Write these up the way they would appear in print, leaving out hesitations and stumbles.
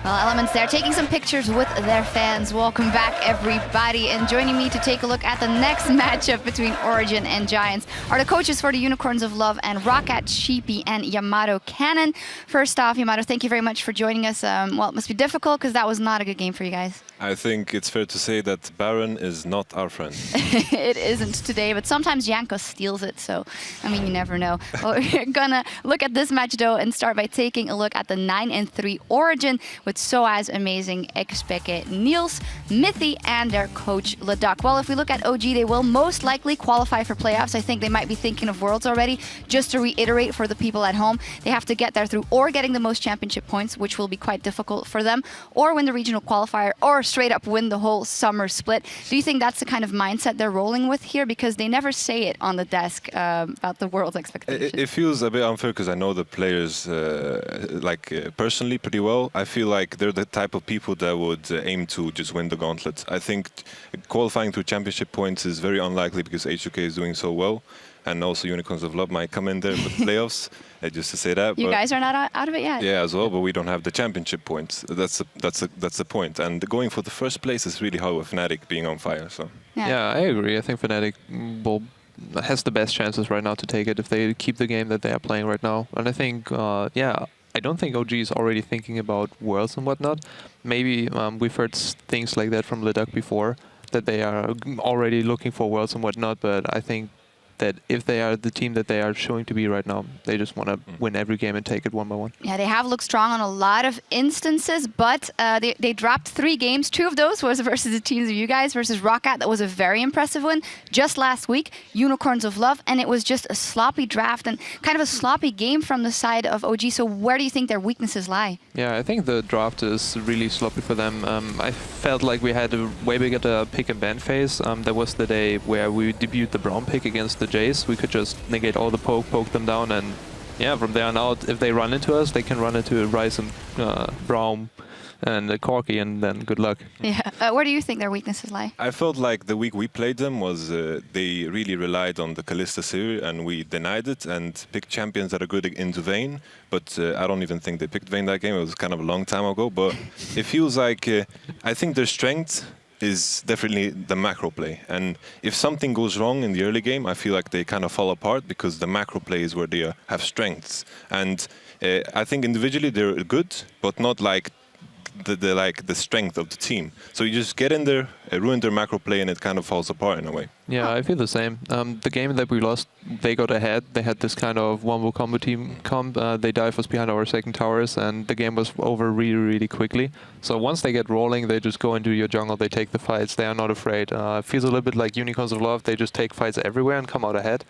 Well, Elements there taking some pictures with their fans. Welcome back, everybody. And joining me to take a look at the next matchup between Origen and Giants are the coaches for the Unicorns of Love and Rocket, Sheepy, and Yamato Cannon. First off, Yamato, thank you very much for joining us. Well, it must be difficult because that was not a good game for you guys. I think it's fair to say that Baron is not our friend. It isn't today, but sometimes Janko steals it, so, I mean, you never know. Well, we're gonna look at this match, though, and start by taking a look at the 9-3 Origen with Soaz, Amazing, Expeke, Niels, Mithy, and their coach, Leduc. Well, if we look at OG, they will most likely qualify for playoffs. I think they might be thinking of Worlds already. Just to reiterate for the people at home, they have to get there through or getting the most championship points, which will be quite difficult for them, or win the regional qualifier, or straight up win the whole summer split. Do you think that's the kind of mindset they're rolling with here? Because they never say it on the desk about the world's expectations. It feels a bit unfair because I know the players personally pretty well. I feel like they're the type of people that would aim to just win the gauntlet. I think qualifying to championship points is very unlikely because HOK is doing so well. And also Unicorns of Love might come in there for the playoffs, just to say that. You guys are not out of it yet. Yeah, as well, but we don't have the championship points. That's the point. And going for the first place is really hard with Fnatic being on fire. So yeah, I agree. I think Fnatic has the best chances right now to take it if they keep the game that they are playing right now. And I think, yeah, I don't think OG is already thinking about Worlds and whatnot. Maybe we've heard things like that from Leduc before, that they are already looking for Worlds and whatnot, but I think that if they are the team that they are showing to be right now, they just want to win every game and take it one by one. Yeah, they have looked strong on a lot of instances, but they dropped 3 games. 2 of those was versus the teams of you guys, versus Rocket. That was a very impressive win. Just last week, Unicorns of Love, and it was just a sloppy draft and kind of a sloppy game from the side of OG. So where do you think their weaknesses lie? Yeah, I think the draft is really sloppy for them. I felt like we had a way bigger pick and ban phase. That was the day where we debuted the Brown pick against the Jays. We could just negate all the poke them down, and yeah, from there on out, if they run into us, they can run into Rice and Braum and Corky, and then good luck. Yeah. Where do you think their weaknesses lie? I felt like the week we played them was they really relied on the Kalista series, and we denied it and picked champions that are good into Vayne. But I don't even think they picked Vayne that game. It was kind of a long time ago. But it feels like I think their strength is definitely the macro play. And if something goes wrong in the early game, I feel like they kind of fall apart because the macro play is where they have strengths. And I think individually they're good, but not like the strength of the team. So you just get in there, ruin their macro play, and it kind of falls apart in a way. Yeah, I feel the same. The game that we lost, they got ahead. They had this kind of one-wall combo team comp. They dive us behind our second towers, and the game was over really, really quickly. So once they get rolling, they just go into your jungle, they take the fights, they are not afraid. It feels a little bit like Unicorns of Love. They just take fights everywhere and come out ahead.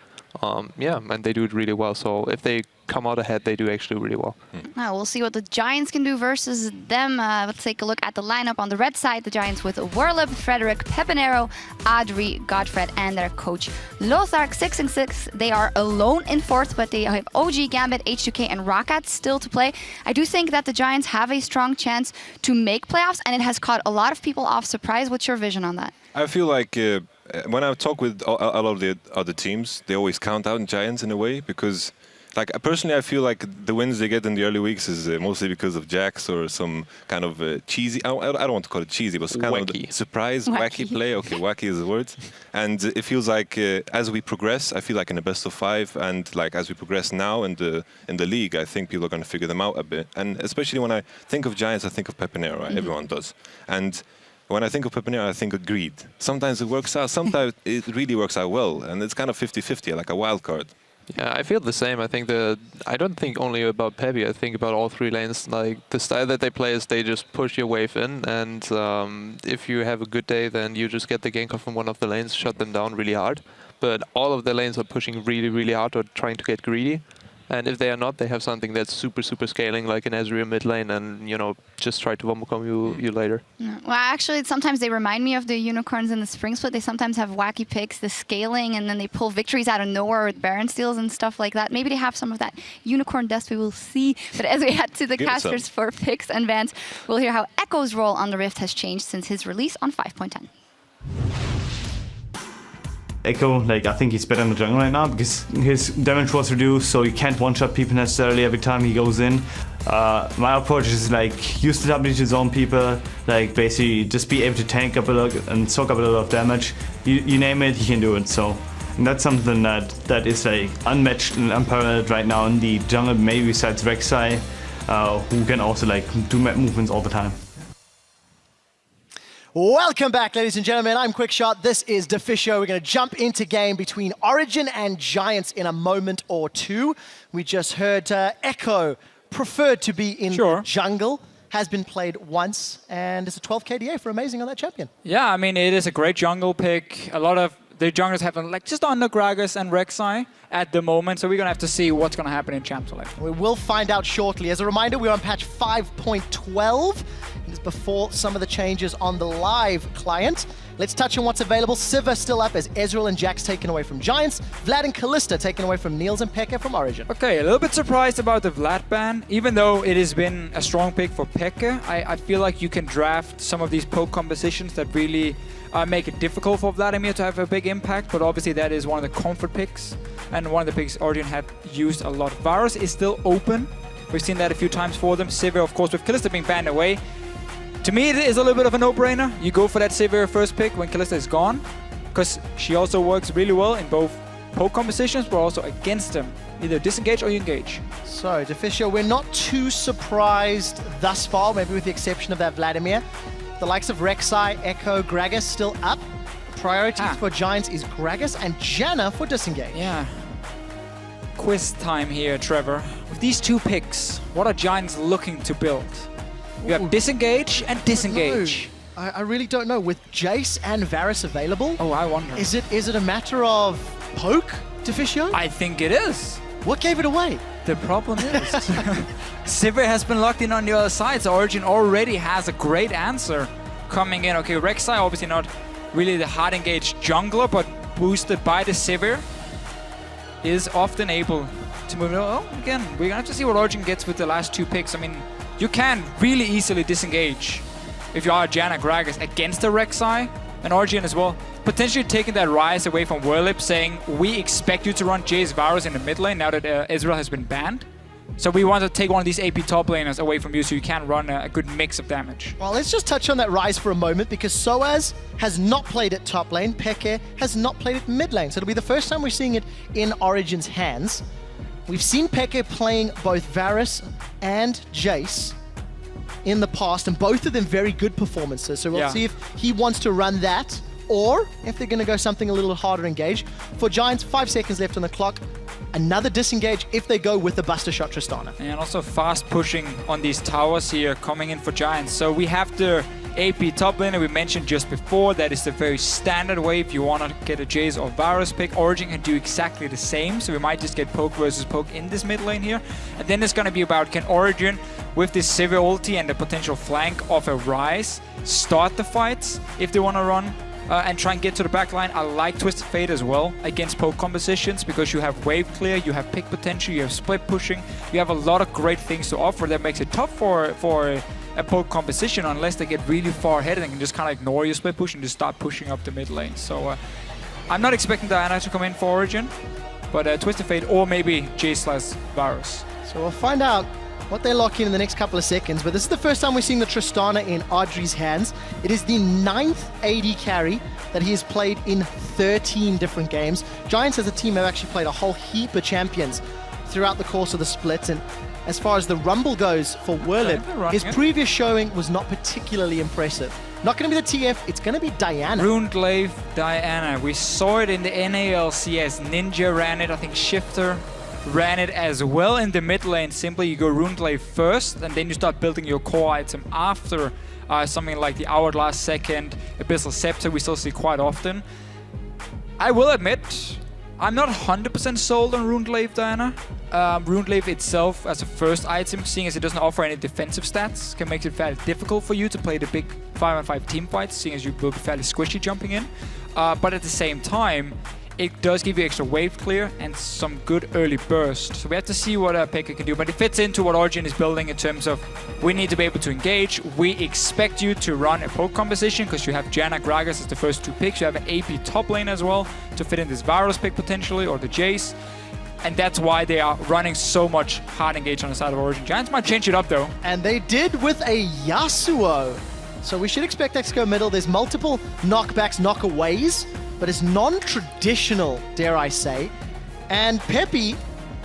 Yeah, and they do it really well. So if they come out ahead, they do actually really well. We'll see what the Giants can do versus them. Let's take a look at the lineup on the red side. The Giants with Werlip, Frederick, Pepinero, Adri, Godfred, and their coach Lothar. 6-6. They are alone in 4th, but they have OG, Gambit, H2K, and Rocket still to play. I do think that the Giants have a strong chance to make playoffs, and it has caught a lot of people off surprise. What's your vision on that? I feel like when I talk with a lot of the other teams, they always count out Giants in a way because, like, personally, I feel like the wins they get in the early weeks is mostly because of Jax or some kind of cheesy, I don't want to call it cheesy, but some kind of surprise, wacky play. Okay, wacky is the word. And it feels like as we progress, I feel like in the best of 5, and like as we progress now in the league, I think people are going to figure them out a bit. And especially when I think of Giants, I think of Pepinero, right? Everyone does. And when I think of Pepinero, I think of greed. Sometimes it works out, sometimes it really works out well, and it's kind of 50-50, like a wild card. Yeah, I feel the same. I think I don't think only about Peppy. I think about all 3 lanes. Like the style that they play is they just push your wave in, and if you have a good day, then you just get the gank off from one of the lanes, shut them down really hard. But all of the lanes are pushing really, really hard or trying to get greedy. And if they are not, they have something that's super, super scaling, like an Ezreal mid lane, and, you know, just try to wombo combo you later. Yeah. Well, actually, sometimes they remind me of the Unicorns in the Spring Split. They sometimes have wacky picks, the scaling, and then they pull victories out of nowhere with Baron steals and stuff like that. Maybe they have some of that Unicorn dust, we will see. But as we head to the casters for picks and bans, we'll hear how Echo's role on the Rift has changed since his release on 5.10. Echo, like, I think he's better in the jungle right now because his damage was reduced, so he can't one-shot people necessarily every time he goes in. My approach is like use the W to zone people, like basically just be able to tank up a lot and soak up a lot of damage. You name it, he can do it. So and that's something that is like unmatched and unparalleled right now in the jungle, maybe besides Rek'Sai, who can also like do map movements all the time. Welcome back, ladies and gentlemen. I'm Quickshot. This is Deficio. We're going to jump into game between Origen and Giants in a moment or two. We just heard Echo preferred to be in jungle, has been played once, and it's a 12 KDA for Amazing on that champion. Yeah, I mean, it is a great jungle pick. A lot of the junglers have like just under Gragas and Rek'Sai at the moment, so we're going to have to see what's going to happen in Champ Select. We will find out shortly. As a reminder, we're on patch 5.12. It is before some of the changes on the live client. Let's touch on what's available. Sivir still up as Ezreal and Jax taken away from Giants. Vlad and Kalista taken away from Niels and Pekka from Origen. Okay, a little bit surprised about the Vlad ban. Even though it has been a strong pick for Pekka, I feel like you can draft some of these poke compositions that really make it difficult for Vladimir to have a big impact, but obviously that is one of the comfort picks and one of the picks Origen have used a lot. Varus is still open. We've seen that a few times for them. Sivir, of course, with Kalista being banned away. To me, it is a little bit of a no-brainer. You go for that Sivir first pick when Kalista is gone, because she also works really well in both poke compositions, but also against them. Either disengage or you engage. So, Deficio, we're not too surprised thus far, maybe with the exception of that Vladimir. The likes of Rek'Sai, Echo, Gragas still up. Priority for Giants is Gragas and Janna for disengage. Yeah. Quiz time here, Trevor. With these two picks, what are Giants looking to build? You have disengage and disengage. No, I really don't know. With Jace and Varus available, I wonder. Is it a matter of poke, Deficio? I think it is. What gave it away? The problem is, Sivir has been locked in on the other side, so Origen already has a great answer coming in. Okay, Rek'Sai obviously not really the hard engaged jungler, but boosted by the Sivir is often able to move. Oh, again, we're gonna have to see what Origen gets with the last two picks. I mean, you can really easily disengage if you are Janna Gragas against the Rek'Sai and Origen as well. Potentially taking that Rise away from Whirlip, saying we expect you to run Jace Varus in the mid lane now that Ezreal has been banned. So we want to take one of these AP top laners away from you so you can run a good mix of damage. Well, let's just touch on that Rise for a moment, because Soaz has not played it top lane, FLICKR has not played it mid lane. So it'll be the first time we're seeing it in Origen's hands. We've seen FLICKR playing both Varus and Jace in the past, and both of them very good performances. So we'll see if he wants to run that, or if they're going to go something a little harder engage. For Giants, 5 seconds left on the clock. Another disengage if they go with the Buster Shot Tristana. And also fast pushing on these towers here coming in for Giants. So we have the AP top laner we mentioned just before. That is the very standard way if you want to get a Jace or Varus pick. Origen can do exactly the same. So we might just get poke versus poke in this mid lane here. And then it's going to be about, can Origen, with this Sivir ulti and the potential flank of a Rise, start the fights if they want to run and try and get to the back line. I like Twisted Fate as well against poke compositions, because you have wave clear, you have pick potential, you have split pushing, you have a lot of great things to offer that makes it tough for a poke composition unless they get really far ahead and can just kind of ignore your split push and just start pushing up the mid lane. So I'm not expecting Diana to come in for Origen, but Twisted Fate or maybe Jace/Varus. So we'll find out what they lock in the next couple of seconds, but this is the first time we're seeing the Tristana in Audrey's hands. It is the 9th AD carry that he has played in 13 different games. Giants as a team have actually played a whole heap of champions throughout the course of the split, and as far as the Rumble goes for Whirlip, his previous showing was not particularly impressive. Not going to be the TF, it's going to be Diana. Runeglaive Diana. We saw it in the NALCS. Ninja ran it, I think Shifter ran it as well in the mid lane. Simply you go Runeglaive first, and then you start building your core item after something like the Hourglass second, Abyssal Scepter we still see quite often. I will admit, I'm not 100% sold on Runeglaive Diana. Runeglaive itself as a first item, seeing as it doesn't offer any defensive stats, can make it fairly difficult for you to play the big 5-on-5 team fights, seeing as you will be fairly squishy jumping in. But at the same time, it does give you extra wave clear and some good early burst. So we have to see what FLICKR can do, but it fits into what Origen is building in terms of we need to be able to engage. We expect you to run a poke composition because you have Janna Gragas as the first 2 picks. You have an AP top lane as well to fit in this Varus pick potentially, or the Jace. And that's why they are running so much hard engage on the side of Origen. Giants might change it up though. And they did with a Yasuo. So we should expect that to go middle. There's multiple knockbacks, knockaways, but it's non-traditional, dare I say. And Peppy,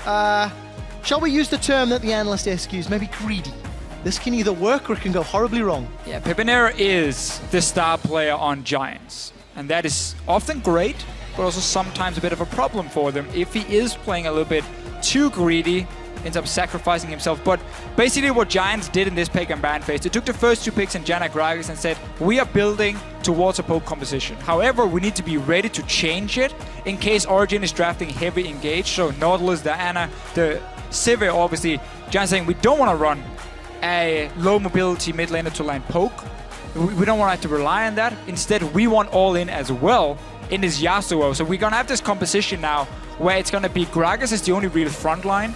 shall we use the term that the analyst used, maybe greedy? This can either work or it can go horribly wrong. Yeah, Pepinero is the star player on Giants. And that is often great, but also sometimes a bit of a problem for them. If he is playing a little bit too greedy, ends up sacrificing himself. But basically what Giants did in this pick and ban phase, they took the first 2 picks in Janna Gragas and said, we are building towards a poke composition. However, we need to be ready to change it in case Origen is drafting heavy engage. So Nautilus, Diana, the Sivir, obviously, Giants saying we don't want to run a low mobility mid laner to line poke. We don't want to have to rely on that. Instead, we want all in as well in this Yasuo. So we're going to have this composition now where it's going to be Gragas is the only real front line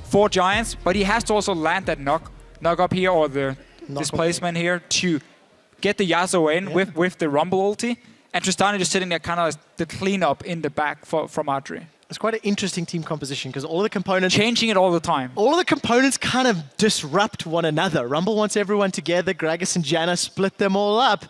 for Giants, but he has to also land that knock up here or the displacement here to get the Yasuo in with the Rumble ulti. And Tristana just sitting there kind of the cleanup in the back from Adri. It's quite an interesting team composition because all of the components... Changing it all the time. All of the components kind of disrupt one another. Rumble wants everyone together. Gragas and Janna split them all up.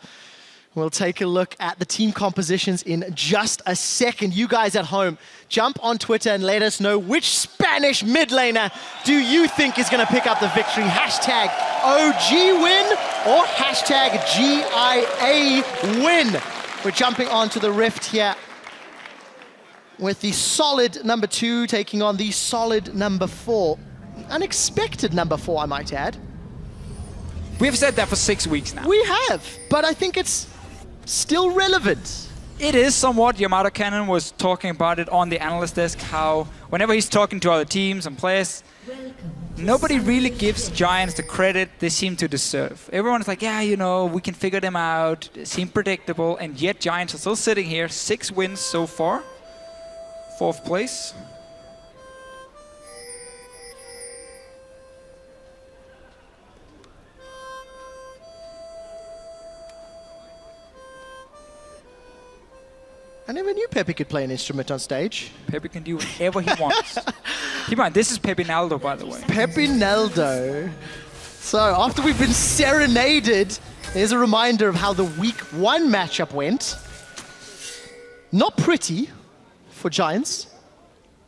We'll take a look at the team compositions in just a second. You guys at home, jump on Twitter and let us know which Spanish mid laner do you think is going to pick up the victory. Hashtag OG win or hashtag GIA win. We're jumping onto the Rift here with the solid number 2 taking on the solid number 4. Unexpected number 4, I might add. We've said that for 6 weeks now. We have, but I think it's still relevant. It is somewhat. Yamato Cannon was talking about it on the analyst desk, how whenever he's talking to other teams and players, nobody really gives Giants the credit they seem to deserve. Everyone's like, yeah, you know, we can figure them out, they seem predictable, and yet Giants are still sitting here, 6 wins so far, 4th place. I never knew Pepe could play an instrument on stage. Pepe can do whatever he wants. Keep in mind, this is Pepinaldo, by the way. Pepinaldo. So after we've been serenaded, here's a reminder of how the week 1 matchup went. Not pretty for Giants.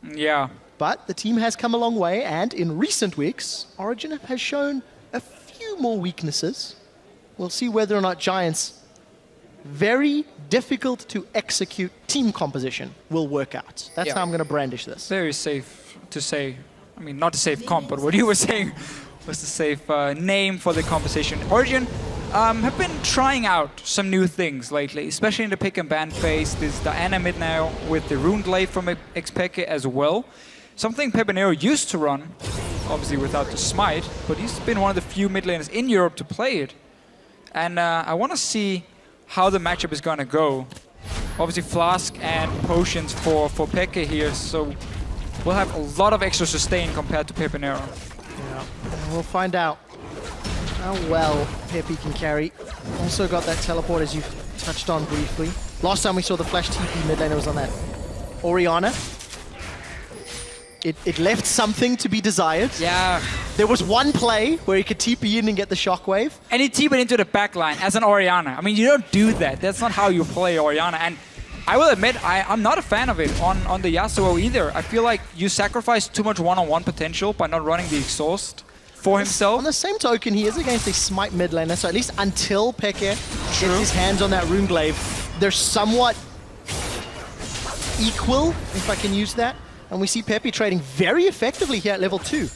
Yeah. But the team has come a long way, and in recent weeks, Origen has shown a few more weaknesses. We'll see whether or not Giants' very difficult to execute team composition will work out. That's how I'm going to brandish this. Very safe to say. I mean, not a safe comp, but what you were saying was the safe name for the composition. Origen have been trying out some new things lately, especially in the pick and ban phase. There's Diana mid now with the Rune Glaive from FLICKR as well. Something Pepinero used to run, obviously without the smite, but he's been one of the few mid laners in Europe to play it. And I want to see how the matchup is going to go. Obviously Flask and potions for FLICKR here, so we'll have a lot of extra sustain compared to Pepinero. Yeah, we'll find out how well Pepe can carry. Also got that teleport, as you touched on briefly. Last time we saw the flash TP mid laner was on that Oriana. It left something to be desired. Yeah. There was one play where he could TP in and get the shockwave. And he TP'd into the backline as an Oriana. I mean, you don't do that. That's not how you play Oriana. And I will admit, I'm not a fan of it on the Yasuo either. I feel like you sacrifice too much one-on-one potential by not running the exhaust for himself. On the same token, he is against a smite mid laner, so at least until FLICKR gets his hands on that Rune Glaive, they're somewhat equal, if I can use that. And we see Pepe trading very effectively here at level 2.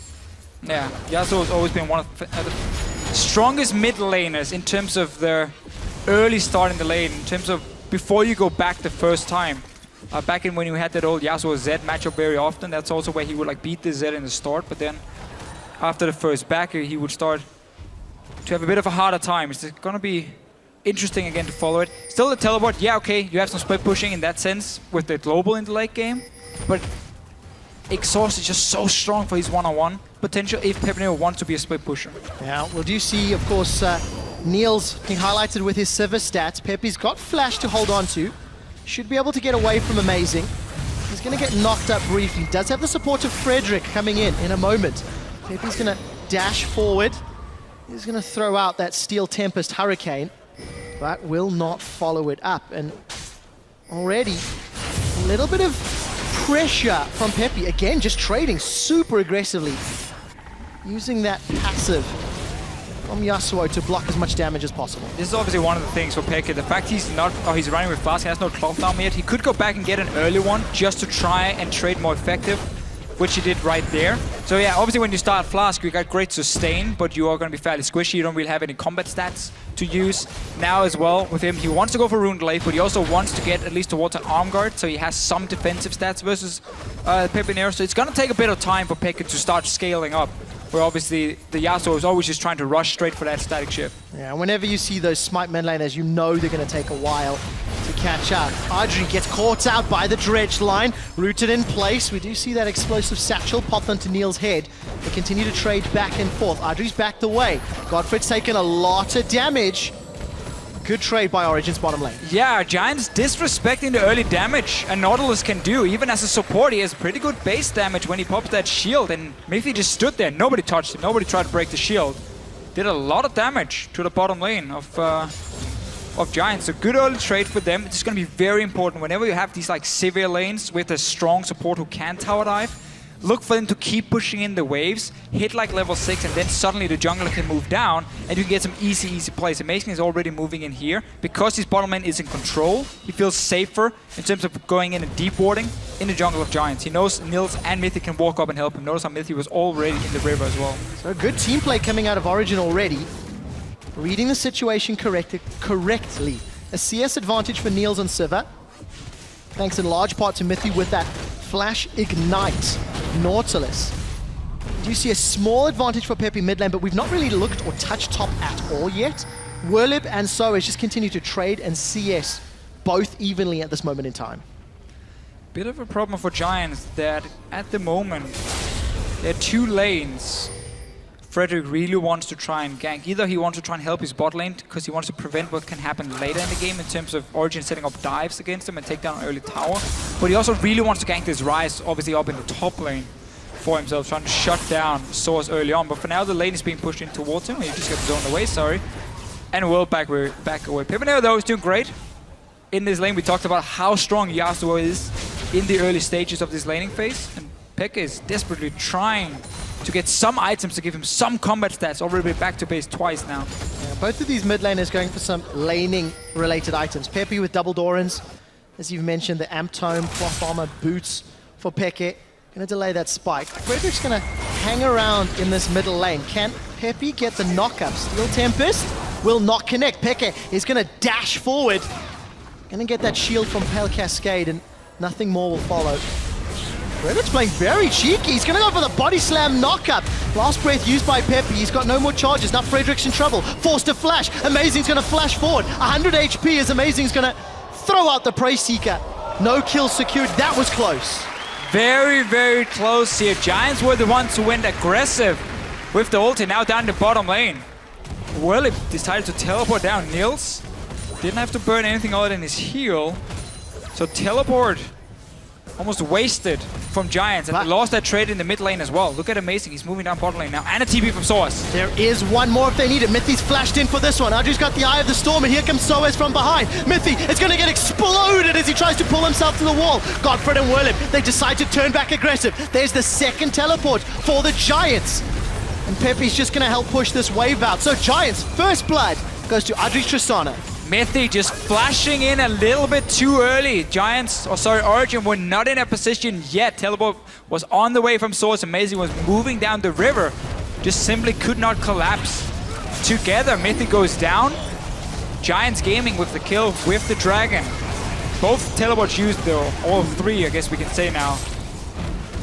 Yeah, Yasuo has always been one of the strongest mid laners in terms of their early start in the lane, in terms of before you go back the first time. Back in when you had that old Yasuo Z matchup very often, that's also where he would like beat the Z in the start, but then after the first backer, he would start to have a bit of a harder time. It's going to be interesting again to follow it. Still the teleport, yeah, okay, you have some split pushing in that sense with the global in the late game, but Exhaust is just so strong for his one-on-one potential if Pepinero wants to be a split pusher. Yeah, well, do you see, of course, Niels being highlighted with his Sivir stats. Pepe's got Flash to hold on to. Should be able to get away from Amazing. He's going to get knocked up briefly. Does have the support of Frederick coming in a moment. Pepe's going to dash forward. He's going to throw out that Steel Tempest Hurricane, but will not follow it up. And already, a little bit of pressure from Pepe. Again, just trading super aggressively. Using that passive from Yasuo to block as much damage as possible. This is obviously one of the things for Pekka. The fact he's running with Flask, he has no cloth down yet. He could go back and get an early one just to try and trade more effective, which he did right there. So yeah, obviously when you start Flask, you got great sustain, but you are going to be fairly squishy. You don't really have any combat stats to use. Now as well, with him, he wants to go for Rune Glaive, but he also wants to get at least towards an arm guard, so he has some defensive stats versus Pepinero. So it's going to take a bit of time for Pekka to start scaling up, where obviously the Yasuo is always just trying to rush straight for that static shift. Yeah, whenever you see those smite mid laners, you know they're going to take a while to catch up. Origen gets caught out by the dredge line, rooted in place. We do see that explosive satchel pop onto Neil's head. They continue to trade back and forth. Audrey's backed away. Godfred's taken a lot of damage. Good trade by Origen's bottom lane. Yeah, Giants disrespecting the early damage a Nautilus can do. Even as a support, he has pretty good base damage when he pops that shield, and Miffy just stood there. Nobody touched him. Nobody tried to break the shield. Did a lot of damage to the bottom lane of Giants. So good early trade for them. It's going to be very important whenever you have these like severe lanes with a strong support who can tower dive. Look for them to keep pushing in the waves, hit like level 6, and then suddenly the jungler can move down, and you can get some easy plays. Amazing is already moving in here. Because his bottom lane is in control, he feels safer in terms of going in and deep warding in the jungle of Giants. He knows Nils and Mythic can walk up and help him. Notice how Mythic was already in the river as well. So good team play coming out of Origen already. Reading the situation correctly. A CS advantage for Niels and Sivir. Thanks in large part to Mythic with that Flash Ignite Nautilus. Do you see a small advantage for Pepe mid lane, but we've not really looked or touched top at all yet. Werlib and Soaz just continue to trade and CS both evenly at this moment in time. Bit of a problem for Giants that at the moment there are two lanes Frederick really wants to try and gank. Either he wants to try and help his bot lane because he wants to prevent what can happen later in the game in terms of Origen setting up dives against him and take down an early tower. But he also really wants to gank this Ryze, obviously up in the top lane for himself, trying to shut down Source early on. But for now, the lane is being pushed in towards him. He just got zoned away, sorry. And will back away. Pepinero, though, is doing great. In this lane, we talked about how strong Yasuo is in the early stages of this laning phase. And Pekka is desperately trying to get some items to give him some combat stats. Already back to base twice now. Yeah, both of these mid laners going for some laning-related items. Pepe with double Dorans. As you've mentioned, the Amp Tome, cloth armor, boots for Pepe. Gonna delay that spike. Frederick's gonna hang around in this middle lane. Can Pepe get the knockup? Steel Tempest will not connect. Pepe is gonna dash forward. Gonna get that shield from Pale Cascade, and nothing more will follow. Frederick's playing very cheeky. He's going to go for the body slam knockup. Last breath used by Pepe. He's got no more charges. Now Frederick's in trouble. Forced to flash. Amazing's going to flash forward. 100 HP as Amazing's going to throw out the Prey Seeker. No kill secured. That was close. Very, very close here. Giants were the ones who went aggressive with the ulti. Now down the bottom lane. Well, he decided to teleport down. Nils didn't have to burn anything other than his heal. So teleport almost wasted from Giants, and they lost that trade in the mid lane as well. Look at Amazing, he's moving down bottom lane now, and a TP from Soaz. There is one more if they need it. Mithy's flashed in for this one. Audrey's got the Eye of the Storm, and here comes Soaz from behind. Mithy is going to get exploded as he tries to pull himself to the wall. Godfred and Werlib, they decide to turn back aggressive. There's the second teleport for the Giants. And Pepe's just going to help push this wave out. So Giants, first blood goes to Audrey Tristana. Mythic just flashing in a little bit too early. Origen were not in a position yet. Teleport was on the way from Source. Amazing was moving down the river. Just simply could not collapse together. Mythic goes down. Giants gaming with the kill with the dragon. Both teleports used though. All three, I guess we can say now,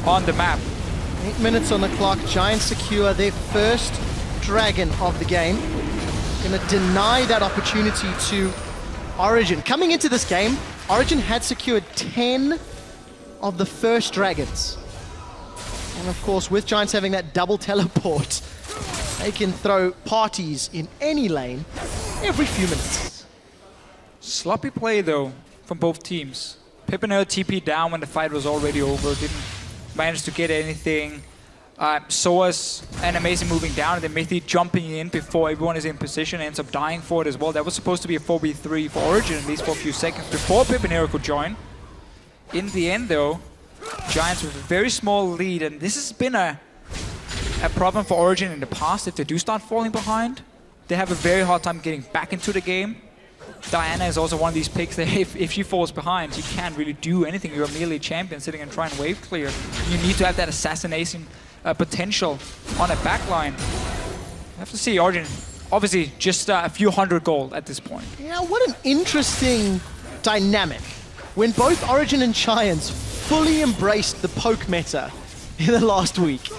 on the map. 8 minutes on the clock. Giants secure their first dragon of the game. Gonna deny that opportunity to Origen. Coming into this game, Origen had secured 10 of the first dragons. And of course, with Giants having that double teleport, they can throw parties in any lane every few minutes. Sloppy play though from both teams. Pepinero TP down when the fight was already over, didn't manage to get anything. Soas an amazing moving down, and then Mythi jumping in before everyone is in position, ends up dying for it as well. That was supposed to be a 4v3 for Origen, at least for a few seconds before Pepinero could join. In the end though, Giants with a very small lead, and this has been a problem for Origen in the past. If they do start falling behind, they have a very hard time getting back into the game. Diana is also one of these picks that if she falls behind, you can't really do anything. You're a melee champion sitting and trying to wave clear. You need to have that assassination potential on a backline. I have to see Origen, obviously just a few hundred gold at this point. Yeah, what an interesting dynamic when both Origen and Giants fully embraced the poke meta in the last week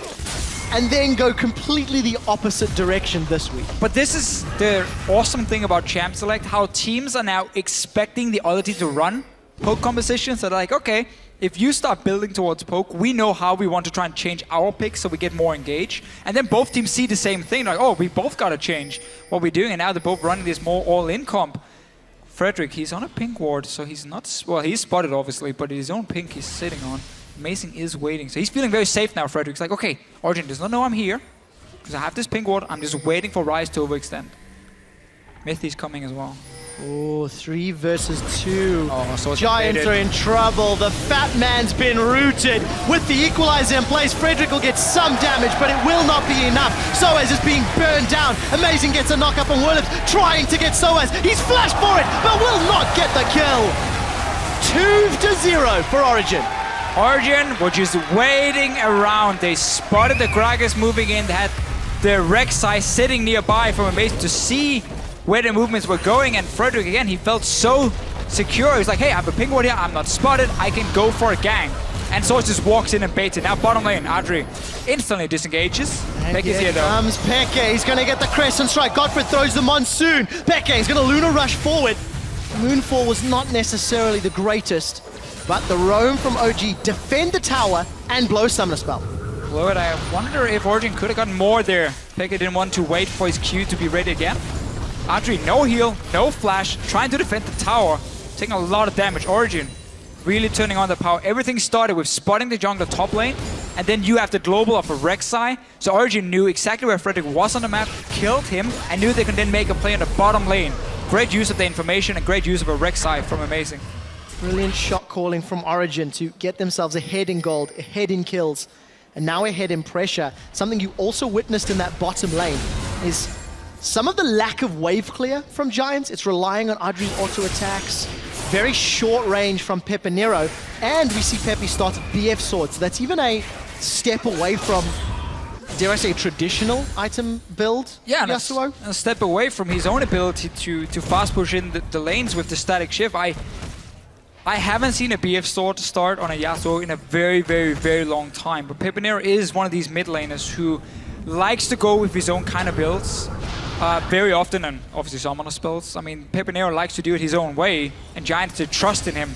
and then go completely the opposite direction this week. But this is the awesome thing about Champ Select, how teams are now expecting the other team to run poke compositions. So they're like, okay, if you start building towards poke, we know how we want to try and change our picks so we get more engaged. And then both teams see the same thing, like, oh, we both got to change what we're doing. And now they're both running this more all-in comp. Frederick, he's on a pink ward, so he's not... Well, he's spotted, obviously, but his own pink he's sitting on. Amazing is waiting. So he's feeling very safe now, Frederick's like, okay, Origen does not know I'm here, because I have this pink ward. I'm just waiting for Rise to overextend. Mythi's coming as well. Oh, 3 versus 2. Oh, so Giants are in trouble. The fat man's been rooted. With the equalizer in place, Frederick will get some damage, but it will not be enough. Soaz is being burned down. Amazing gets a knock up on Willip, trying to get Soaz. He's flashed for it, but will not get the kill. 2-0 for Origen. Origen were just waiting around. They spotted the Gragas moving in. They had the Rek'Sai sitting nearby from Amazing to see where the movements were going. And Frederick, again, he felt so secure. He's like, hey, I have a ping ward here. I'm not spotted. I can go for a gang. And Source just walks in and baits it. Now bottom lane, Adri instantly disengages. Peke's here though. Comes Peke. He's going to get the Crescent Strike. Godfrey throws the Monsoon. Peke is going to Luna Rush forward. Moonfall was not necessarily the greatest, but the roam from OG defend the tower and blow Summoner Spell. Lord, I wonder if Origen could have gotten more there. Peke didn't want to wait for his Q to be ready again. Adri, no heal, no flash, trying to defend the tower, taking a lot of damage. Origen really turning on the power. Everything started with spotting the jungler top lane, and then you have the global of a Rek'Sai. So Origen knew exactly where Frederick was on the map, killed him, and knew they could then make a play on the bottom lane. Great use of the information and great use of a Rek'Sai from Amazing. Brilliant shot calling from Origen to get themselves ahead in gold, ahead in kills, and now ahead in pressure. Something you also witnessed in that bottom lane is some of the lack of wave clear from Giants. It's relying on Adri's auto attacks, very short range from Pepinero, and we see Pepe start BF Sword. So that's even a step away from, dare I say, traditional item build, yeah, Yasuo? A step away from his own ability to fast push in the lanes with the static shift. I haven't seen a BF Sword start on a Yasuo in a very, very, very long time. But Pepinero is one of these mid laners who likes to go with his own kind of builds very often, and obviously summoner spells. I mean, Pepinero likes to do it his own way, and Giants to trust in him.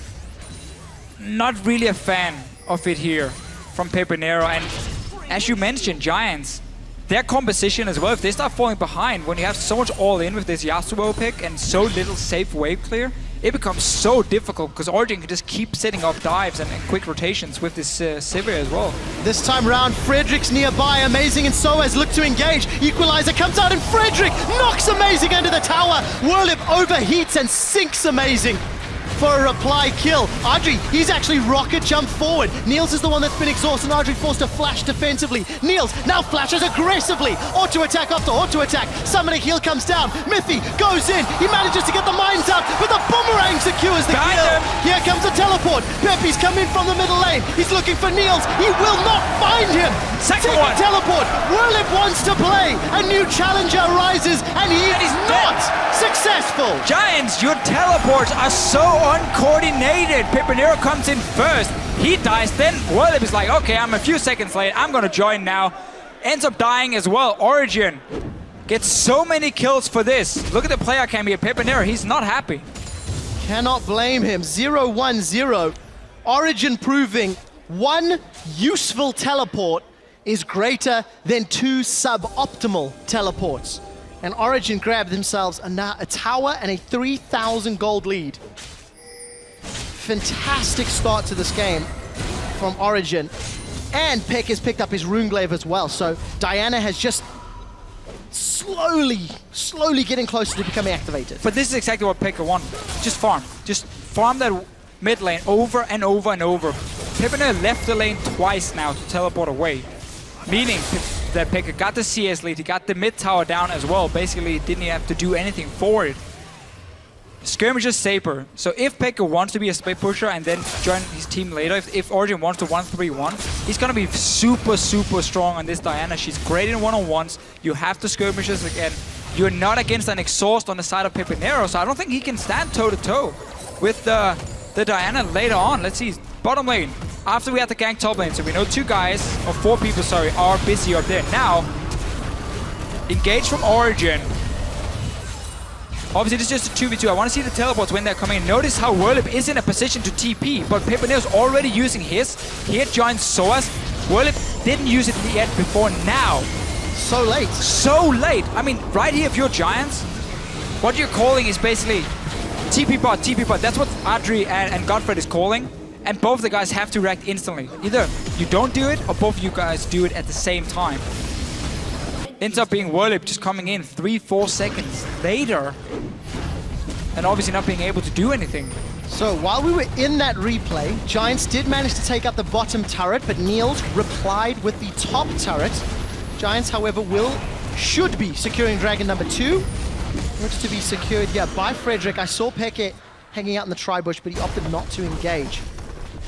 Not really a fan of it here from Pepinero, and as you mentioned, Giants, their composition as well, if they start falling behind, when you have so much all-in with this Yasuo pick and so little safe wave clear, it becomes so difficult because Origen can just keep setting up dives and quick rotations with this Sivir as well. This time round, Frederick's nearby. Amazing and Soaz look to engage. Equalizer comes out and Frederick knocks Amazing under the tower. Whirlip overheats and sinks Amazing for a reply kill. Adri, he's actually rocket jump forward. Niels is the one that's been exhausted. Adri forced to flash defensively. Niels now flashes aggressively. Auto attack after auto attack. Summoner heal comes down. Mythi goes in. He manages to get the mines out, but the boomerang secures the kill. Here comes a teleport. Pepe's come in from the middle lane. He's looking for Niels. He will not find him. Second Take one. a teleport. Whirlip wants to play. A new challenger arises, and he is not successful. Giants, your teleports are so uncoordinated. Pepinero comes in first. He dies. Then Whirlip is like, okay, I'm a few seconds late. I'm going to join now. Ends up dying as well. Origen gets so many kills for this. Look at the player cam here, FLICKR, he's not happy. Cannot blame him. 0-1-0. Origen proving one useful teleport is greater than two suboptimal teleports. And Origen grabbed themselves a tower and a 3,000 gold lead. Fantastic start to this game from Origen. And Peck has picked up his Runeglaive as well. So Diana has just slowly getting closer to becoming activated. But this is exactly what FLICKR want. Just farm. Just farm that mid lane over and over and over. FLICKR left the lane twice now to teleport away. Meaning that FLICKR got the CS lead, he got the mid tower down as well. Basically, he didn't have to do anything for it. Skirmisher Saber. So if FLICKR wants to be a split pusher and then join his team later, if Origen wants to 1-3-1, he's gonna be super strong on this Diana. She's great in one-on-ones. You have the skirmishers again. You're not against an exhaust on the side of FLICKR, so I don't think he can stand toe-to-toe with the Diana later on. Let's see, bottom lane. After we have the gank top lane, so we know 2 guys, or 4 people, sorry, are busy up there. Now, engage from Origen. Obviously, this is just a 2v2. I want to see the teleports when they're coming in. Notice how Whirlip is in a position to TP, but FLICKR is already using his. He had joined SOAS. Whirlip didn't use it yet before now. So late. So late. I mean, right here, if you're Giants, what you're calling is basically TP bot, TP bot. That's what Adri and Godfred is calling. And both the guys have to react instantly. Either you don't do it, or both of you guys do it at the same time. Ends up being Whirlip just coming in 3-4 seconds later. And obviously not being able to do anything. So while we were in that replay, Giants did manage to take out the bottom turret, but Niels replied with the top turret. Giants, however, should be securing Dragon number 2. Looks to be secured here by Frederick. I saw FLICKR hanging out in the tri-bush, but he opted not to engage.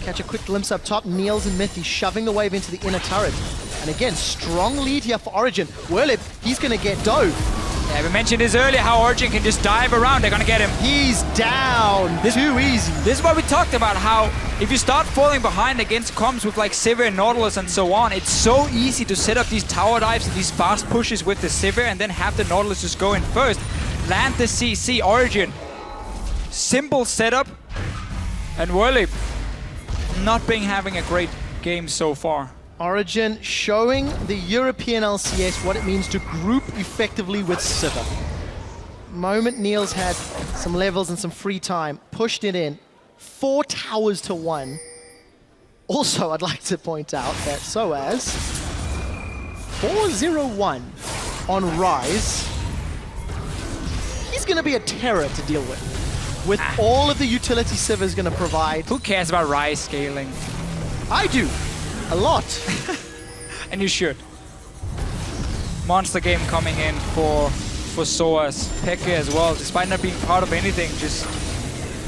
Catch a quick glimpse up top. Niels and Mythy shoving the wave into the inner turret. And again, strong lead here for Origen. Whirlip, he's going to get dove. Yeah, we mentioned this earlier, how Origen can just dive around. They're going to get him. He's down. Too easy. This is what we talked about, how if you start falling behind against comms with like Sivir and Nautilus and so on, it's so easy to set up these tower dives and these fast pushes with the Sivir and then have the Nautilus just go in first. Land the CC. Origen. Simple setup. And Whirlip not having a great game so far. Origen showing the European LCS what it means to group effectively with Sivir. Moment Niels had some levels and some free time, pushed it in. 4 towers to 1. Also, I'd like to point out that SOAS 4-0-1 on Rise. He's going to be a terror to deal with all of the utility Sivir's going to provide. Who cares about Rise scaling? I do. A lot. And you should. Monster game coming in for SOAS. FLICKR as well, despite not being part of anything, just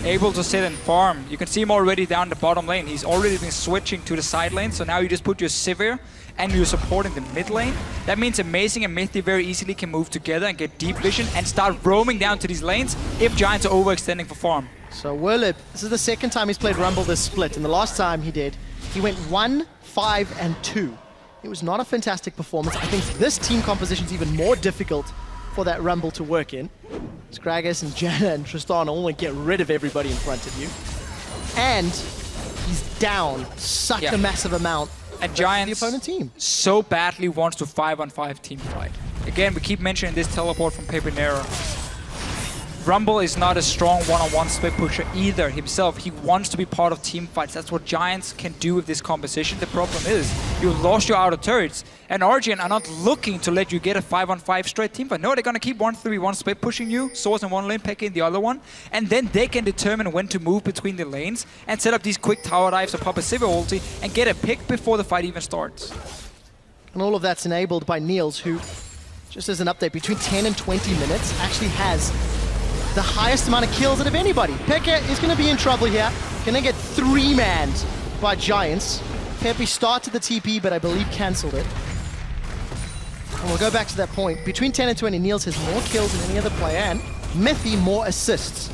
able to sit and farm. You can see him already down the bottom lane. He's already been switching to the side lane, so now you just put your Sivir and you're supporting the mid lane. That means Amazing and Mythy very easily can move together and get deep vision and start roaming down to these lanes if Giants are overextending for farm. So Whirlip, this is the second time he's played Rumble this split, and the last time he did, he went 1-5-2. It was not a fantastic performance. I think this team composition is even more difficult for that Rumble to work in. Scraggus and Janna and Tristan all want to get rid of everybody in front of you. And he's down such a massive amount. And Giants the opponent team so badly wants to 5-on-5 team fight. Again, we keep mentioning this teleport from FLICKR. Rumble is not a strong one-on-one split pusher either himself. He wants to be part of team fights. That's what Giants can do with this composition. The problem is you lost your outer turrets, and Origen are not looking to let you get a 5-on-5 straight team fight. No, they're gonna keep 1-3-1 split pushing you, SOAS in one lane, FLICKR in the other one, and then they can determine when to move between the lanes and set up these quick tower dives or pop a Sivir ulti and get a pick before the fight even starts. And all of that's enabled by Niels, who, just as an update, between 10 and 20 minutes actually has the highest amount of kills out of anybody. FLICKR is going to be in trouble here. Going to get 3-manned by Giants. Pepe started the TP, but I believe cancelled it. And we'll go back to that point. Between 10 and 20, Niels has more kills than any other player, and Mythy more assists.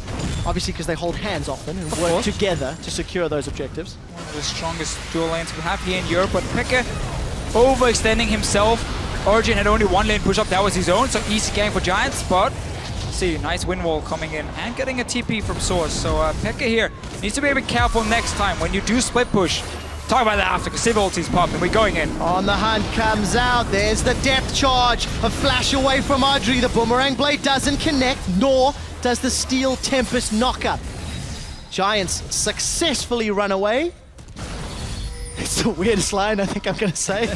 Obviously, because they hold hands often and work together to secure those objectives. One of the strongest dual lanes we have here in Europe, but FLICKR overextending himself, Origen had only one lane push up, that was his own, so easy game for Giants, but see, nice wind wall coming in and getting a TP from Source. So FLICKR here needs to be a bit careful next time when you do split push. Talk about that after, because Civ ulti's popped and we're going in. On the hunt comes out. There's the depth charge. A flash away from Audrey. The boomerang blade doesn't connect, nor does the Steel Tempest knockup. Giants successfully run away. It's the weirdest line I think I'm going to say.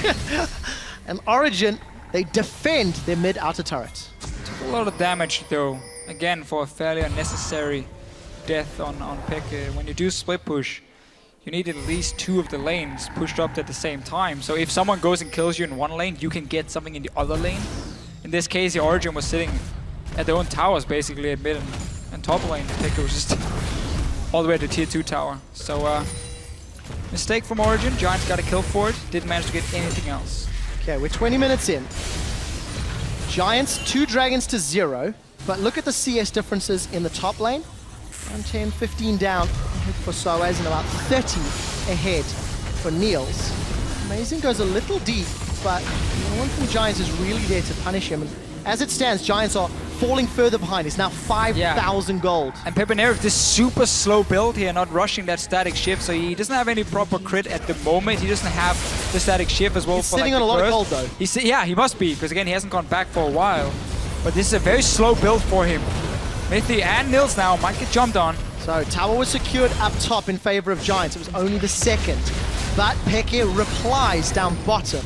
And Origen, they defend their mid-outer turret. Took a lot of damage though, again for a fairly unnecessary death on FLICKR. When you do split push, you need at least 2 of the lanes pushed up at the same time. So if someone goes and kills you in one lane, you can get something in the other lane. In this case, the Origen was sitting at their own towers basically at mid and top lane. FLICKR was just all the way to tier 2 tower. So mistake from Origen, Giants got a kill for it, didn't manage to get anything else. Okay, we're 20 minutes in. Giants 2 dragons to 0, but look at the CS differences in the top lane. 10, 15 down for Soaz and about 30 ahead for Niels. Amazing goes a little deep, but the one from Giants is really there to punish him. And as it stands, Giants are falling further behind. It's now 5,000 gold. And FLICKR with this super slow build here, not rushing that static shift, so he doesn't have any proper crit at the moment. He doesn't have the static shift as well. He's for sitting like on a the lot of burst. gold though. Yeah, he must be, because again, he hasn't gone back for a while. But this is a very slow build for him. Mithy and Nils now might get jumped on. So tower was secured up top in favor of Giants. It was only the second. But FLICKR replies down bottom.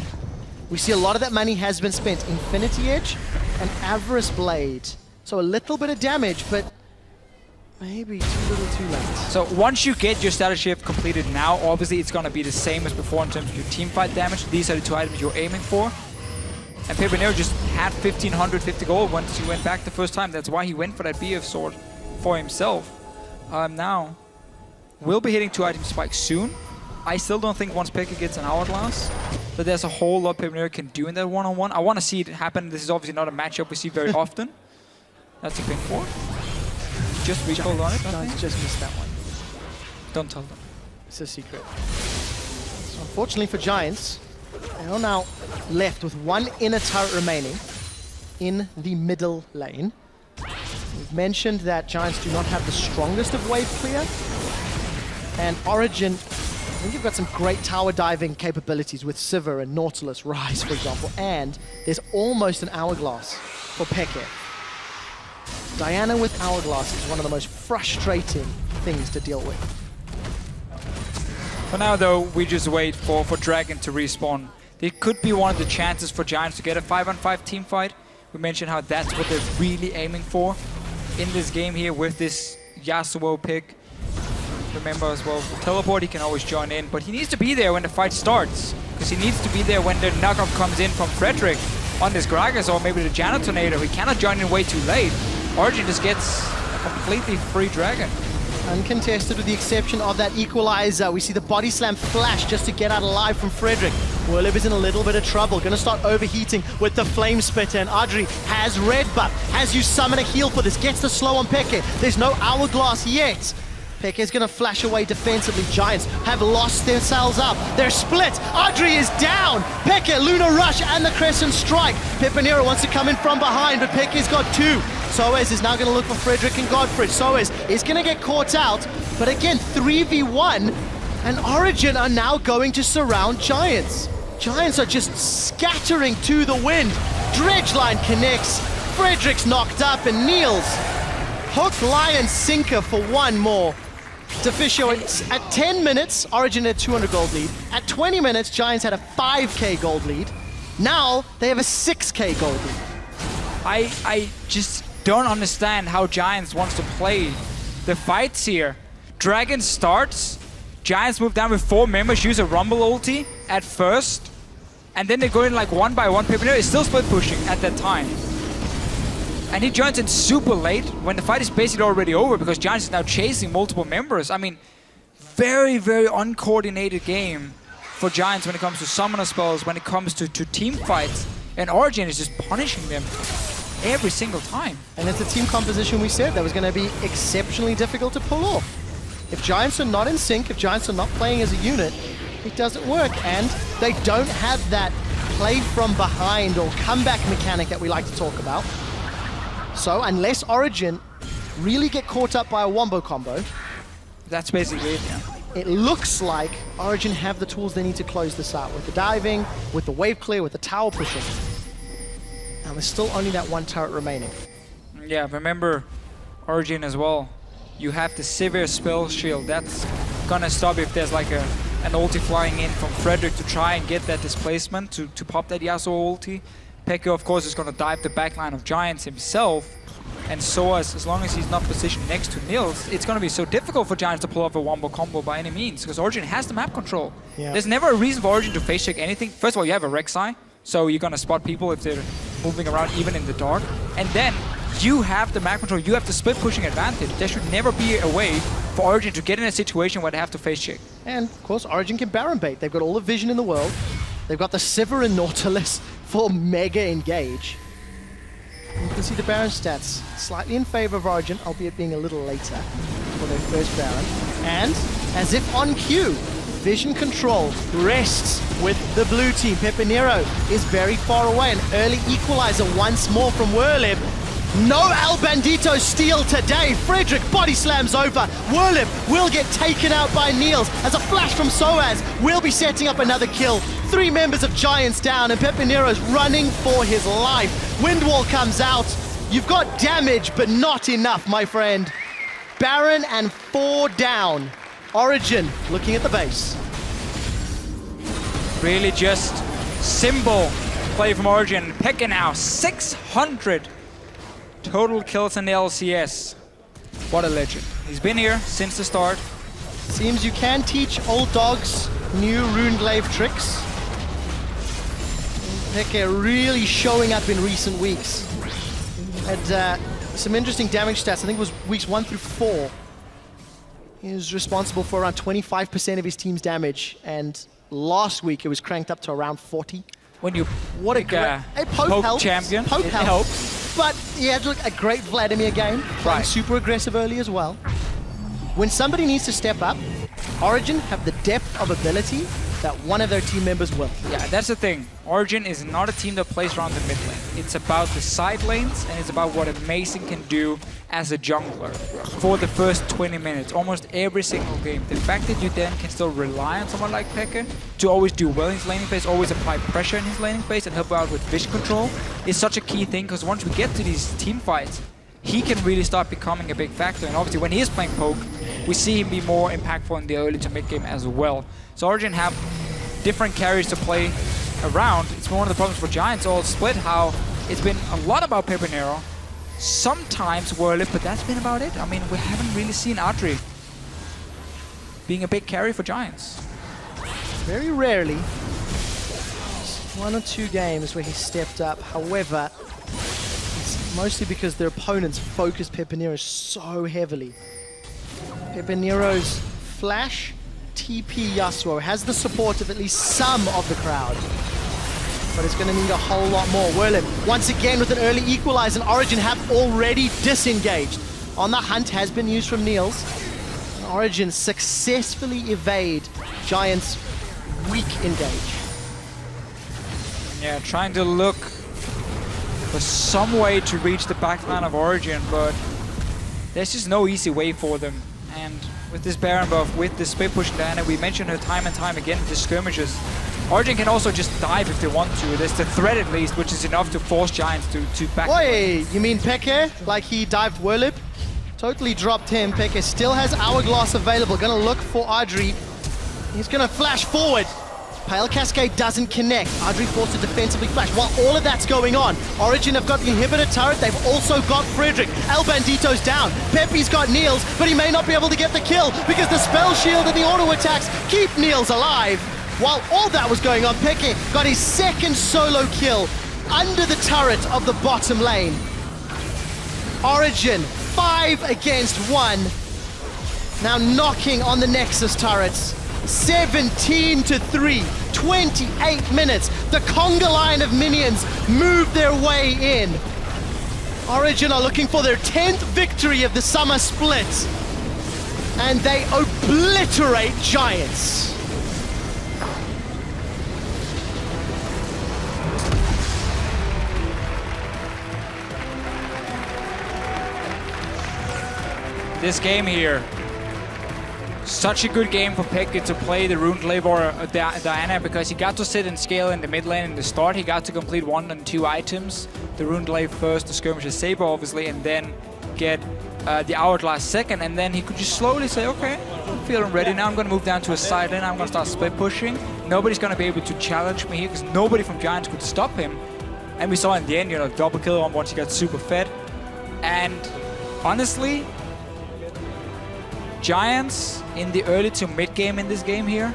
We see a lot of that money has been spent. Infinity Edge and Avarice Blade. So a little bit of damage, but maybe too little too late. So once you get your status shift completed now, obviously it's going to be the same as before in terms of your team fight damage. These are the 2 items you're aiming for. And FLICKR just had 1,550 gold once he went back the first time. That's why he went for that BF sword for himself. Now, we'll be hitting 2 item spikes soon. I still don't think once FLICKR gets an hourglass, that there's a whole lot FLICKR can do in that one-on-one. I want to see it happen. This is obviously not a matchup we see very often. That's a pin 4. Just recalled on it, I Giants think. just missed that one. Don't tell them. It's a secret. So unfortunately for Giants, they are now left with 1 inner turret remaining in the middle lane. We've mentioned that Giants do not have the strongest of wave clear. And Origen, I think you've got some great tower diving capabilities with Sivir and Nautilus Rise, for example. And there's almost an hourglass for FLICKR. Diana with hourglass is one of the most frustrating things to deal with. For now, though, we just wait for Dragon to respawn. It could be one of the chances for Giants to get a 5-on-5 team fight. We mentioned how that's what they're really aiming for in this game here with this Yasuo pick. Remember as well, for teleport, he can always join in, but he needs to be there when the fight starts, because he needs to be there when the knockup comes in from Frederick on this Gragas or maybe the Jana Tornado. He cannot join in way too late. Origen just gets a completely free Dragon. Uncontested with the exception of that equalizer. We see the body slam flash just to get out alive from Frederick. Willib is in a little bit of trouble. Gonna start overheating with the flame spitter, and Audrey has red buff. Has you summon a heal for this. Gets the slow on FLICKR. There's no hourglass yet. FLICKR is gonna flash away defensively. Giants have lost themselves up. They're split. Audrey is down. FLICKR, Lunar Rush, and the Crescent Strike. Pipinero wants to come in from behind, but FLICKR's got 2. Soaz is now going to look for Frederick and Godfrey. Soaz is going to get caught out, but again, 3v1, and Origen are now going to surround Giants. Giants are just scattering to the wind. Dredgeline connects, Frederick's knocked up, and Niels. Hook, Lion, Sinker for 1 more. Deficio at 10 minutes, Origen had 200 gold lead. At 20 minutes, Giants had a 5k gold lead. Now, they have a 6k gold lead. I just don't understand how Giants wants to play the fights here. Dragon starts, Giants move down with 4 members, use a Rumble ulti at first, and then they go in like 1 by 1. Pipinero is still split pushing at that time. And he joins in super late when the fight is basically already over because Giants is now chasing multiple members. I mean, very, very uncoordinated game for Giants when it comes to summoner spells, when it comes to team fights. And Origen is just punishing them every single time. And it's a team composition we said that was going to be exceptionally difficult to pull off. If Giants are not in sync, if Giants are not playing as a unit, it doesn't work. And they don't have that play from behind or comeback mechanic that we like to talk about. So unless Origen really get caught up by a wombo combo, That's basically it, yeah. it looks like Origen have the tools they need to close this out with the diving, with the wave clear, with the tower pushing. And there's still only that one turret remaining. Yeah, remember Origen as well. You have the severe spell shield. That's gonna stop if there's like an ulti flying in from Frederick to try and get that displacement to pop that Yasuo ulti. FLICKR, of course, is gonna dive the backline of Giants himself. And so as long as he's not positioned next to Nils, it's gonna be so difficult for Giants to pull off a wombo combo by any means, because Origen has the map control. Yeah. There's never a reason for Origen to face check anything. First of all, you have a Rek'Sai, so you're gonna spot people if they're moving around even in the dark. And then you have the map control, you have the split pushing advantage. There should never be a way for Origen to get in a situation where they have to face check. And of course, Origen can Baron bait. They've got all the vision in the world. They've got the Sivir and Nautilus for mega engage. You can see the Baron stats slightly in favor of Origen, albeit being a little later for their first Baron. And as if on cue, vision control rests with the blue team. Pepinero is very far away. An early equalizer once more from Werlib. No El Bandito steal today. Frederick body slams over. Werlib will get taken out by Niels as a flash from Soaz will be setting up another kill. 3 members of Giants down and Pepinero's running for his life. Windwall comes out. You've got damage, but not enough, my friend. Baron and 4 down. Origen looking at the base. Really just simple play from Origen. FLICKR now 600 total kills in the LCS. What a legend. He's been here since the start. Seems you can teach old dogs new Runeglaive tricks. FLICKR really showing up in recent weeks. Had some interesting damage stats. I think it was weeks 1 through 4. He was responsible for around 25% of his team's damage, and last week it was cranked up to around 40. When you What a pick great poke helps. champion, Poke it helps. helps. But he had a great Vladimir game, playing Right. super aggressive early as well. When somebody needs to step up, Origen have the depth of ability that one of their team members will. Yeah, that's the thing. Origen is not a team that plays around the mid lane. It's about the side lanes, and it's about what Amazing can do as a jungler for the first 20 minutes, almost every single game. The fact that you then can still rely on someone like FLICKR to always do well in his laning phase, always apply pressure in his laning phase and help out with vision control is such a key thing, because once we get to these team fights, he can really start becoming a big factor. And obviously when he is playing poke, we see him be more impactful in the early to mid game as well. So Origen have different carries to play around. It's one of the problems for Giants all split, how it's been a lot about Pepinero, sometimes Werlib, but that's been about it. I mean, we haven't really seen Adri being a big carry for Giants. Very rarely. Just 1 or 2 games where he stepped up. However, it's mostly because their opponents focus Pepinero so heavily. Pepinero's flash TP Yasuo has the support of at least some of the crowd, but it's going to need a whole lot more. Werlib once again with an early equalizer, and Origen have already disengaged. On the hunt has been used from Niels. And Origen successfully evade Giants' weak engage. Yeah, trying to look for some way to reach the backline of Origen, but there's just no easy way for them. And with this Baron buff, with this split push Diana, we mentioned her time and time again in the skirmishes. Origen can also just dive if they want to. There's the threat at least, which is enough to force Giants to back. Oi, you mean FLICKR? Like he dived Werlib? Totally dropped him. FLICKR still has Hourglass available. Gonna look for Adri. He's gonna flash forward. Pale Cascade doesn't connect. Adri forced to defensively flash. While all of that's going on, Origen have got the inhibitor turret. They've also got Frederick. El Bandito's down. Pepe's got Niels, but he may not be able to get the kill because the spell shield and the auto attacks keep Niels alive. While all that was going on, FLICKR got his second solo kill under the turret of the bottom lane. Origen 5 against 1. Now knocking on the Nexus turrets. 17-3, 28 minutes. The conga line of minions move their way in. Origen are looking for their 10th victory of the summer split. And they obliterate Giants. this game here. Such a good game for FLICKR to play the Runeglaive or Diana, because he got to sit and scale in the mid lane in the start. He got to complete 1 and 2 items. The Runeglaive first, the Skirmisher Saber obviously, and then get the Hourglass second. And then he could just slowly say, okay, I'm feeling ready now. I'm going to move down to a side lane. I'm going to start split pushing. Nobody's going to be able to challenge me here because nobody from Giants could stop him. And we saw in the end, you know, double kill on once he got super fed. And honestly, Giants in the early to mid game in this game here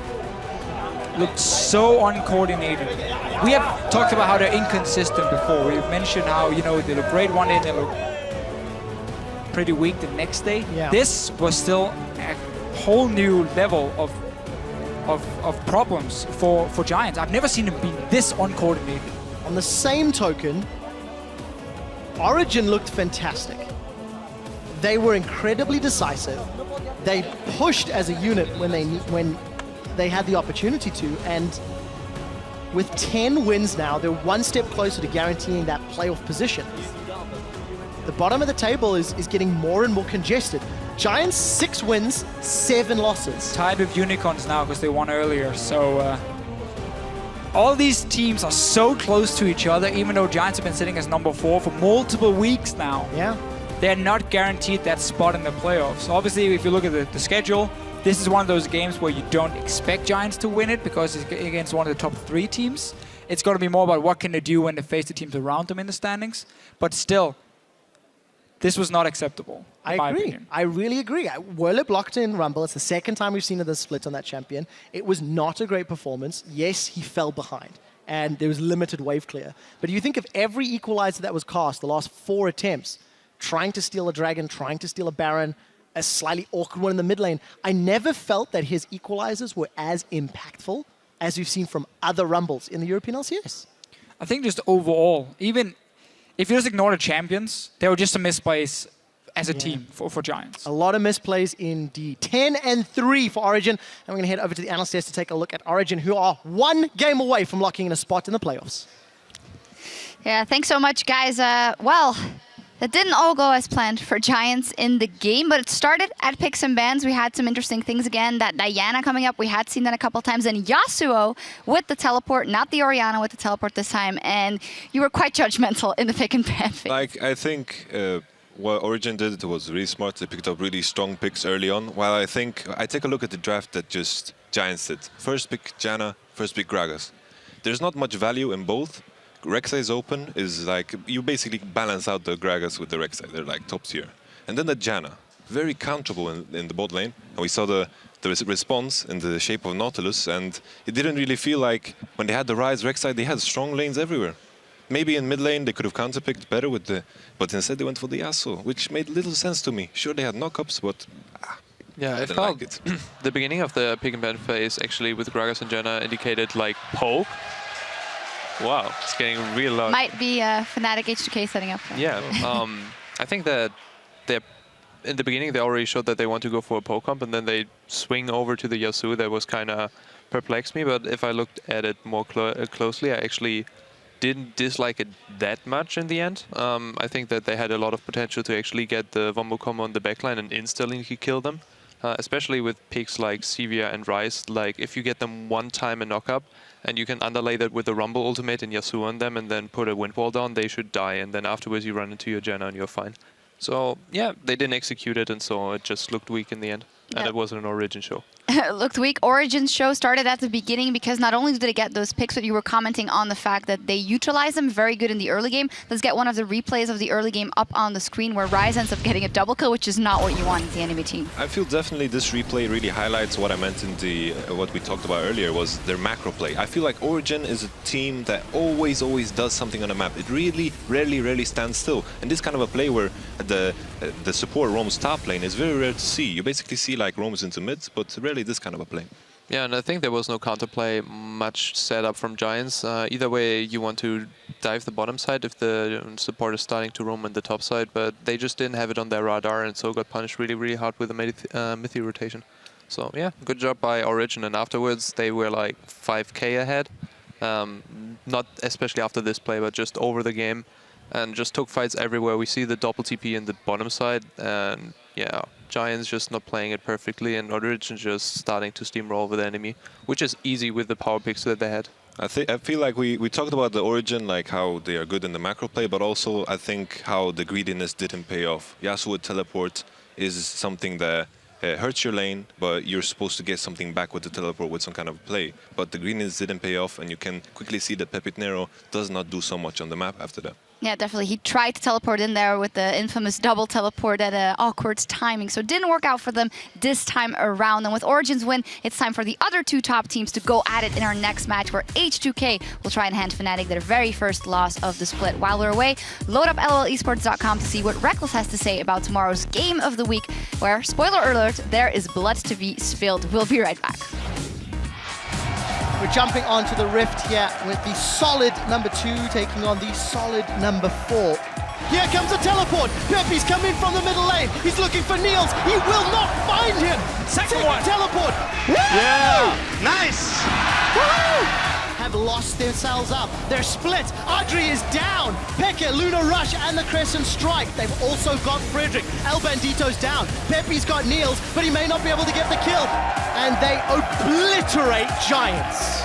looked so uncoordinated. We have talked about how they're inconsistent before. We've mentioned how, you know, they look great one day and they look pretty weak the next day. Yeah. This was still a whole new level of problems for Giants. I've never seen them be this uncoordinated. On the same token, Origen looked fantastic. They were incredibly decisive. They pushed as a unit when they had the opportunity to, and with 10 wins now, they're one step closer to guaranteeing that playoff position. The bottom of the table is getting more and more congested. Giants 6 wins, 7 losses. Tied with Unicorns now because they won earlier, so all these teams are so close to each other, even though Giants have been sitting as number 4 for multiple weeks now. Yeah. They're not guaranteed that spot in the playoffs. Obviously, if you look at the schedule, this is one of those games where you don't expect Giants to win it because it's against one of the top 3 teams. It's going to be more about what can they do when they face the teams around them in the standings. But still, this was not acceptable. I agree. I really agree. Werle blocked in Rumble. It's the second time we've seen this split on that champion. It was not a great performance. Yes, he fell behind, and there was limited wave clear. But you think of every equalizer that was cast, the last 4 attempts, trying to steal a dragon, trying to steal a baron, a slightly awkward one in the mid lane. I never felt that his equalizers were as impactful as we've seen from other Rumbles in the European LCS. I think just overall, even if you just ignore the champions, they were just a misplays as a team for Giants. A lot of misplays indeed. 10 and 3 for Origen. And we're going to head over to the analyst desk to take a look at Origen, who are 1 game away from locking in a spot in the playoffs. Yeah, thanks so much, guys. Well, that didn't all go as planned for Giants in the game, but it started at picks and bans. We had some interesting things again. That Diana coming up, we had seen that a couple times. And Yasuo with the teleport, not the Orianna with the teleport this time. And you were quite judgmental in the pick and ban phase. Like, I think what Origen did was really smart. They picked up really strong picks early on. While I think, I take a look at the draft that just Giants did. First pick Janna, first pick Gragas. There's not much value in both. Rek'Sai is open, is like, you basically balance out the Gragas with the Rek'Sai. They're like top tier. And then the Janna, very counterable in the bot lane. And we saw the response in the shape of Nautilus, and it didn't really feel like, when they had the Rise Rek'Sai, they had strong lanes everywhere. Maybe in mid lane they could have counterpicked better with the, but instead they went for the Yasuo, which made little sense to me. Sure, they had knockups, but yeah, I felt like the beginning of the pick and ban phase actually with Gragas and Janna indicated like poke. Wow, it's getting real loud. Might be Fnatic H2K setting up. Yeah, I think that in the beginning they already showed that they want to go for a poke comp, and then they swing over to the Yasuo. That was kind of perplexed me, but if I looked at it more closely, I actually didn't dislike it that much in the end. I think that they had a lot of potential to actually get the Vombo combo on the backline and instantly kill them. Especially with picks like Sivir and Ryze, like if you get them one time a knock-up and you can underlay that with the Rumble ultimate and Yasuo on them and then put a wind wall down, they should die, and then afterwards you run into your Janna and you're fine. So yeah, they didn't execute it, and so it just looked weak in the end. And it wasn't an Origen show. Looked weak. Origin's show started at the beginning because not only did they get those picks, but you were commenting on the fact that they utilize them very good in the early game. Let's get one of the replays of the early game up on the screen where Ryze ends up getting a double kill, which is not what you want in the enemy team. I feel definitely this replay really highlights what I meant in the what we talked about earlier, was their macro play. I feel like Origen is a team that always does something on a map. It really rarely stands still. And this kind of a play where the support roams top lane is very rare to see. You basically see like roams into mid, but rarely this kind of a play. Yeah, and I think there was no counterplay much set up from Giants. Either way, you want to dive the bottom side if the support is starting to roam on the top side, but they just didn't have it on their radar, and so got punished really hard with the Mythi rotation. So yeah, good job by Origen, and afterwards they were like 5k ahead. Not especially after this play, but just over the game. and just took fights everywhere. We see the double TP in the bottom side, and yeah, Giants just not playing it perfectly, and Origen just starting to steamroll over the enemy, which is easy with the power picks that they had. I feel like we talked about the Origin, like how they are good in the macro play, but also I think how the greediness didn't pay off. Yasuo teleport is something that hurts your lane, but you're supposed to get something back with the teleport with some kind of play. But the greediness didn't pay off, and you can quickly see that Pepitnero does not do so much on the map after that. Yeah, definitely. He tried to teleport in there with the infamous double teleport at an awkward timing, so it didn't work out for them this time around. And with Origen's win, it's time for the other two top teams to go at it in our next match, where H2K will try and hand Fnatic their very first loss of the split. While we're away, load up LLesports.com to see what Reckless has to say about tomorrow's game of the week, where, spoiler alert, there is blood to be spilled. We'll be right back. We're jumping onto the Rift here with the solid number 2 taking on the solid number 4. Here comes a teleport. Pepe's coming from the middle lane. He's looking for Niels. He will not find him. Second one. Teleport. Yeah, nice. Woo! Have lost themselves up. They're split. Adri is down. Peke, Luna Rush, and the Crescent Strike. They've also got Frederick. El Bandito's down. Pepe's got Niels, but he may not be able to get the kill. And they obliterate Giants.